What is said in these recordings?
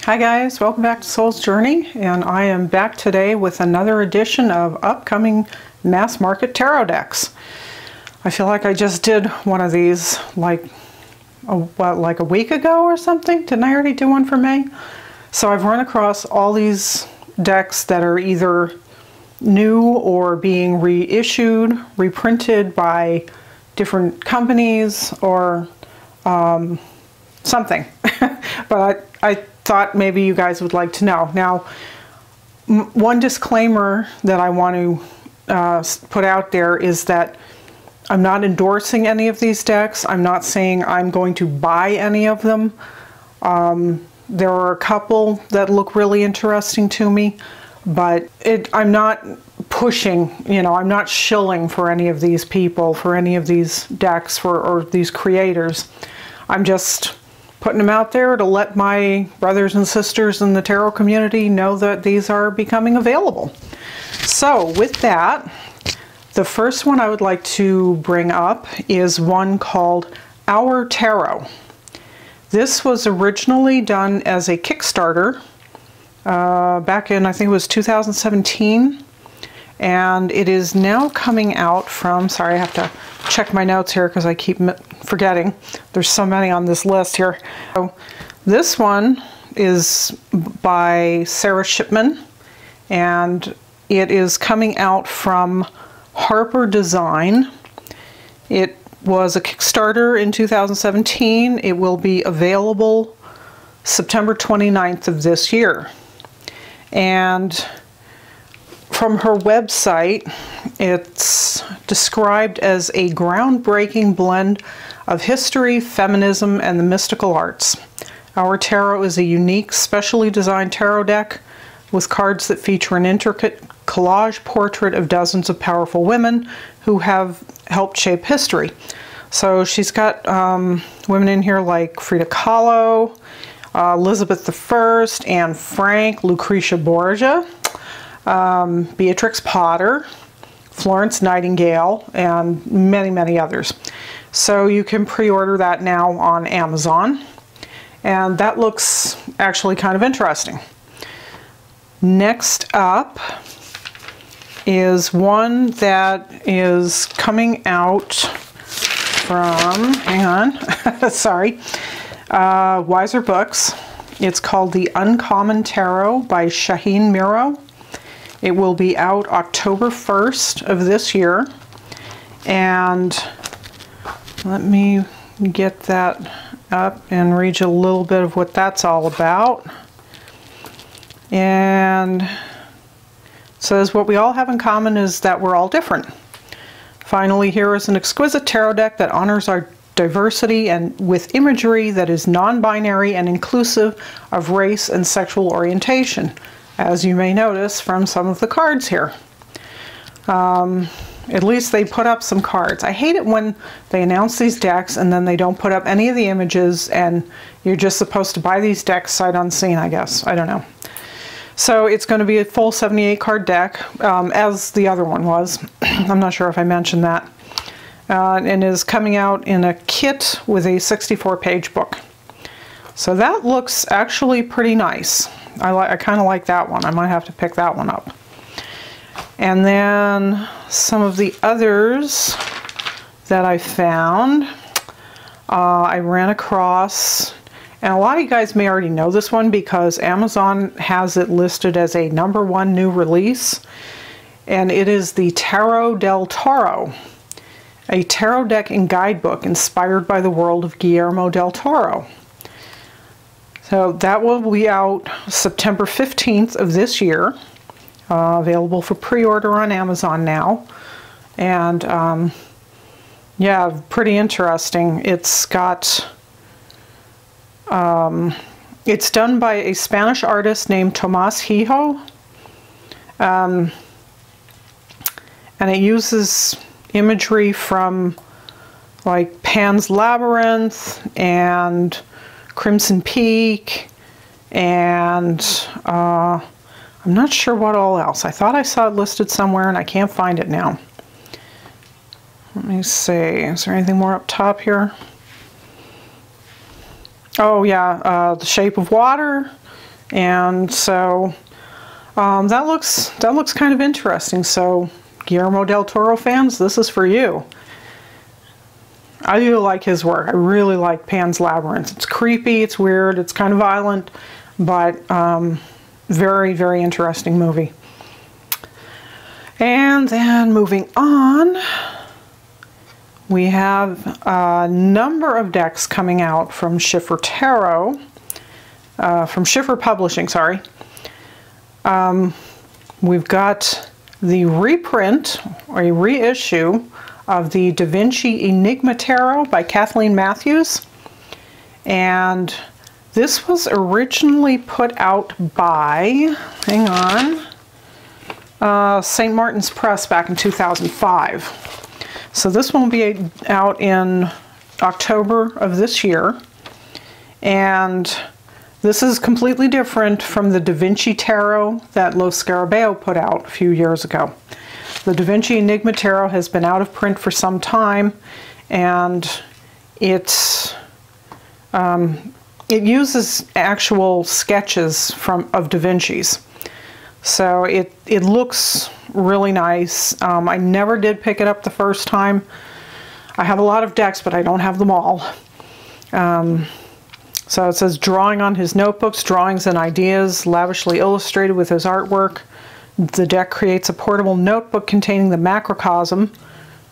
Hi guys, welcome back to Soul's Journey, and I am back today with another edition of upcoming mass market tarot decks. I feel like I just did one of these like a week ago or something. Didn't I already do one for May? So I've run across all these decks that are either new or being reissued, reprinted by different companies or something. But I thought maybe you guys would like to know. Now, one disclaimer that I want to put out there is that I'm not endorsing any of these decks. I'm not saying I'm going to buy any of them. There are a couple that look really interesting to me, but I'm not pushing, I'm not shilling for any of these people, for any of these decks, or these creators. I'm just putting them out there to let my brothers and sisters in the tarot community know that these are becoming available. So with that, the first one I would like to bring up is one called Our Tarot. This was originally done as a Kickstarter back in, I think it was 2017, and it is now coming out from, sorry, I have to check my notes here because I keep forgetting. There's so many on this list here. So this one is by Sara Shipman, and it is coming out from Harper Design. It was a Kickstarter in 2017. It will be available September 29th of this year. And from her website, it's described as a groundbreaking blend of history, feminism, and the mystical arts. Our Tarot is a unique, specially designed tarot deck with cards that feature an intricate collage portrait of dozens of powerful women who have helped shape history. So she's got women in here like Frida Kahlo, Elizabeth I, Anne Frank, Lucretia Borgia, Beatrix Potter, Florence Nightingale, and many, many others. So you can pre-order that now on Amazon, and that looks actually kind of interesting. Next up is one that is coming out from, hang on, sorry, Wiser Books. It's called The Uncommon Tarot by Shaheen Miro. It will be out October 1st of this year, and let me get that up and read you a little bit of what that's all about. And it says, what we all have in common is that we're all different. Finally, here is an exquisite tarot deck that honors our diversity and with imagery that is non-binary and inclusive of race and sexual orientation, as you may notice from some of the cards here. At least they put up some cards. I hate it when they announce these decks and then they don't put up any of the images, and you're just supposed to buy these decks sight unseen, I guess. I don't know. So it's going to be a full 78 card deck, as the other one was. I'm not sure if I mentioned that. And is coming out in a kit with a 64-page book. So that looks actually pretty nice. I kind of like that one. I might have to pick that one up. And then some of the others that I found, I ran across, and a lot of you guys may already know this one because Amazon has it listed as a #1 new release, and it is the Tarot del Toro, a tarot deck and guidebook inspired by the world of Guillermo del Toro. So that will be out September 15th of this year, available for pre-order on Amazon now. And yeah, pretty interesting. It's got, it's done by a Spanish artist named Tomás Hijo. And it uses imagery from like Pan's Labyrinth and Crimson Peak, and I'm not sure what all else. I thought I saw it listed somewhere and I can't find it now. Let me see, is there anything more up top here? Oh yeah, The Shape of Water And so that looks kind of interesting. So Guillermo del Toro fans, this is for you. I do like his work. I really like Pan's Labyrinth. It's creepy, it's weird, it's kind of violent, but very, very interesting movie. And then moving on, we have a number of decks coming out from Schiffer Tarot, from Schiffer Publishing, sorry. We've got the reprint, or a reissue, of the Da Vinci Enigma Tarot by Kathleen Matthews. And this was originally put out by, hang on, St. Martin's Press back in 2005. So this one will be out in October of this year. And this is completely different from the Da Vinci Tarot that Lo Scarabeo put out a few years ago. The Da Vinci Enigma Tarot has been out of print for some time, and it uses actual sketches of Da Vinci's. So it looks really nice. I never did pick it up the first time. I have a lot of decks, but I don't have them all. So it says, drawing on his notebooks, drawings and ideas, lavishly illustrated with his artwork. The deck creates a portable notebook containing the macrocosm,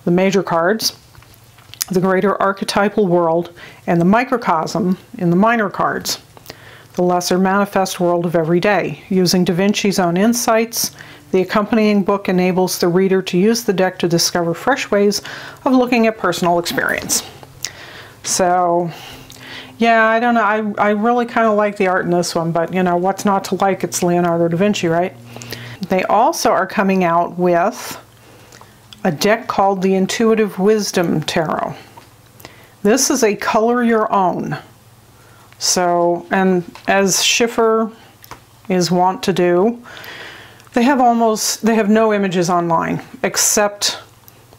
the major cards, the greater archetypal world, and the microcosm in the minor cards, the lesser manifest world of every day. Using Da Vinci's own insights, the accompanying book enables the reader to use the deck to discover fresh ways of looking at personal experience. So, yeah, I don't know. I really kind of like the art in this one, but you know, what's not to like? It's Leonardo da Vinci, right? They also are coming out with a deck called the Intuitive Wisdom Tarot. This is a color your own. So, and as Schiffer is wont to do, they have no images online except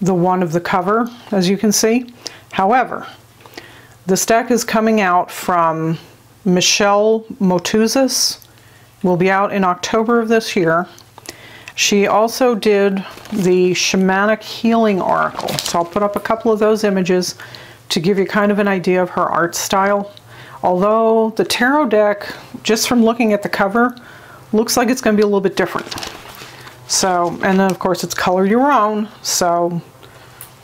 the one of the cover, as you can see. However, this deck is coming out from Michelle Motuzas, will be out in October of this year. She also did the Shamanic Healing Oracle. So I'll put up a couple of those images to give you kind of an idea of her art style. Although the tarot deck, just from looking at the cover, looks like it's going to be a little bit different. So, and then of course it's color your own, so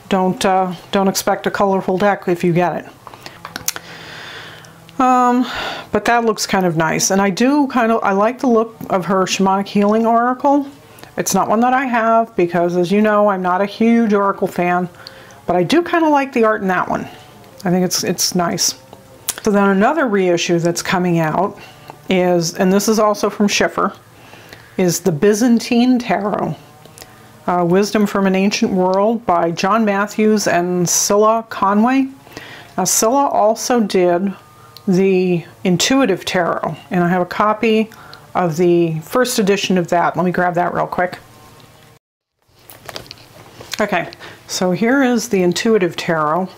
don't expect a colorful deck if you get it. But that looks kind of nice, and I like the look of her Shamanic Healing Oracle. It's not one that I have because, as you know, I'm not a huge Oracle fan, but I do kind of like the art in that one. I think it's nice. So then another reissue that's coming out is, and this is also from Schiffer, is the Byzantine Tarot, Wisdom from an Ancient World by John Matthews and Scylla Conway. Now Scylla also did the Intuitive Tarot, and I have a copy of the first edition of that. Let me grab that real quick. Okay, so here is the Intuitive Tarot.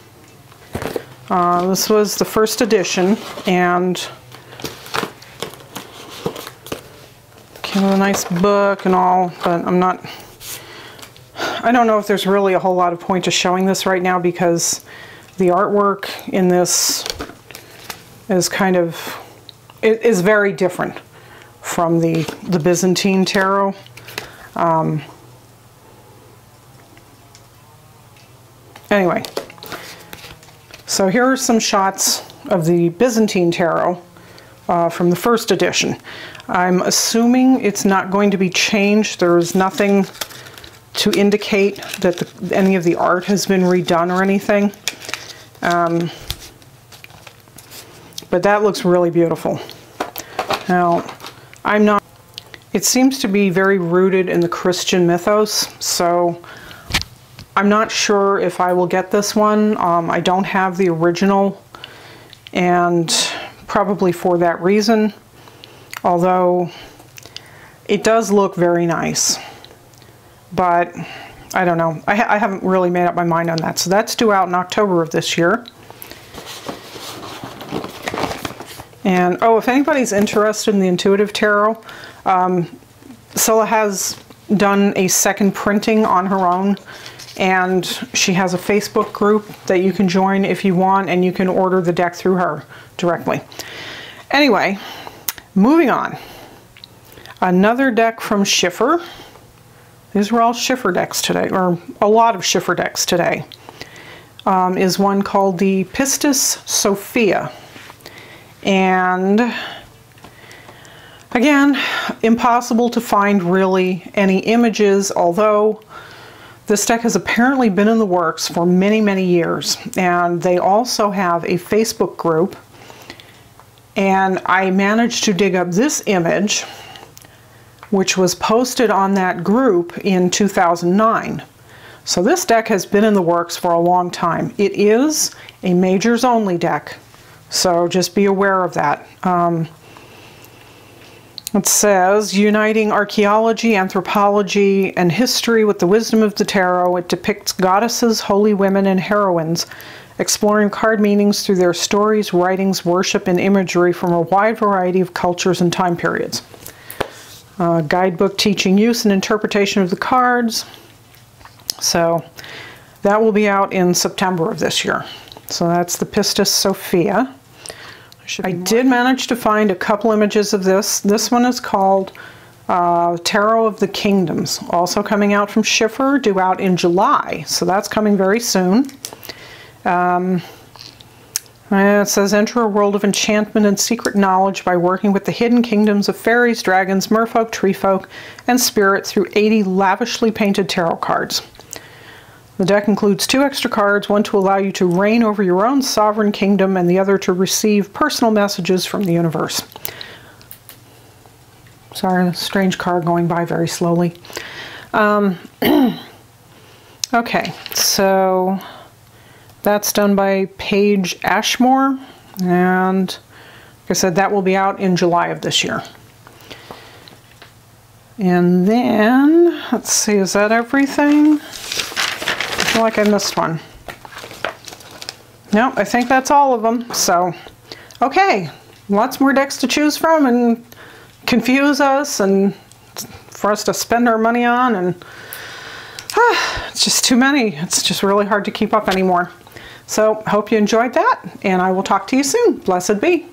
This was the first edition, and came with a nice book and all, but I don't know if there's really a whole lot of point to showing this right now because the artwork in this is it is very different from the Byzantine Tarot. Anyway, so here are some shots of the Byzantine Tarot from the first edition. I'm assuming it's not going to be changed. There's nothing to indicate that any of the art has been redone or anything. But that looks really beautiful. Now, it seems to be very rooted in the Christian mythos, so I'm not sure if I will get this one. I don't have the original, and probably for that reason, although it does look very nice. But I don't know. I haven't really made up my mind on that. So that's due out in October of this year. And oh, if anybody's interested in the Intuitive Tarot, Scylla has done a second printing on her own, and she has a Facebook group that you can join if you want, and you can order the deck through her directly. Anyway, moving on. Another deck from Schiffer. These were all Schiffer decks today, or a lot of Schiffer decks today. Is one called the Pistis Sophia. And again, impossible to find really any images, although this deck has apparently been in the works for many, many years. And they also have a Facebook group. And I managed to dig up this image, which was posted on that group in 2009. So this deck has been in the works for a long time. It is a majors only deck, so just be aware of that. It says, uniting archaeology, anthropology, and history with the wisdom of the tarot, it depicts goddesses, holy women, and heroines, exploring card meanings through their stories, writings, worship, and imagery from a wide variety of cultures and time periods. Guidebook teaching use and interpretation of the cards. So that will be out in September of this year. So that's the Pistis Sophia. I did manage to find a couple images of this. This one is called Tarot of the Kingdoms, also coming out from Schiffer, due out in July. So that's coming very soon. And it says, enter a world of enchantment and secret knowledge by working with the hidden kingdoms of fairies, dragons, merfolk, treefolk, and spirit through 80 lavishly painted tarot cards. The deck includes 2 extra cards, one to allow you to reign over your own sovereign kingdom and the other to receive personal messages from the universe. Sorry, a strange car going by very slowly. Okay, so that's done by Paige Ashmore, and like I said, that will be out in July of this year. And then, let's see, is that everything? I feel like I missed one. No, I think that's all of them. So, okay, lots more decks to choose from and confuse us and for us to spend our money on, and it's just too many. It's just really hard to keep up anymore. So, hope you enjoyed that, and I will talk to you soon. Blessed be.